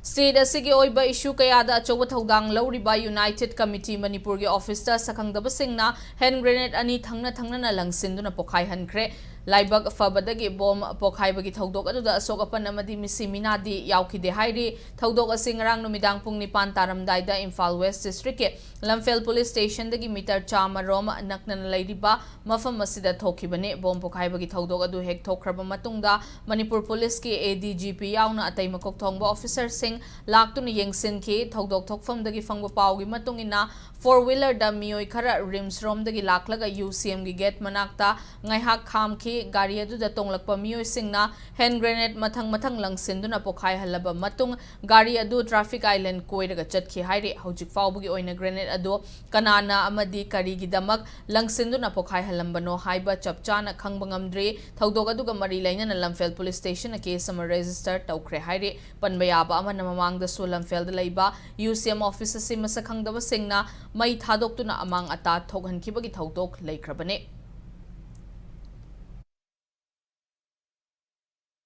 State asigi oiba issue kayada achoba thodang lawriba United Committee Manipur ge office ta sakhangdaba singna hand grenade ani thangna na langsinduna pokhai hankre laibak fabadagi bom pokhai bagi thodok adu da asok apan amadi misi minadi yaukide hairi thodok asing rang numidang pung nipan taramdai da Imphal West District ke Lamphel Police Station dagi meter chama rom nakna lairiba mafam masida thokibane bom pokhai bagi thodok adu hek thokraba matungda Manipur Police ke ADGP yauna atai makok thongba officer sing laktuna yengsin ki thodok thokfam dagi fangba pawgi matungina four-wheeler da mioi khara rims rom dagi laklaga UCM gi gate manakta ngaihak kham ki gari adu da tonglakpa mioi singna hand grenade mathang langsinduna pokhai halaba matung gari adu traffic island koiraga chatki hairi hojik fawbugi oina grenade adu kanana amadi kari gi damak langsinduna pokhai halambano haiba chapchana khangba ngamdri thodok adu ga mari lainana Lamphel Police Station a case ama register tawkhre hairi panbayaba amana mamang da Lamphel da laiba UCM office si masakhangdaba singna mai thadok tuna amang ata thoghan kibagi thodok laikhrabane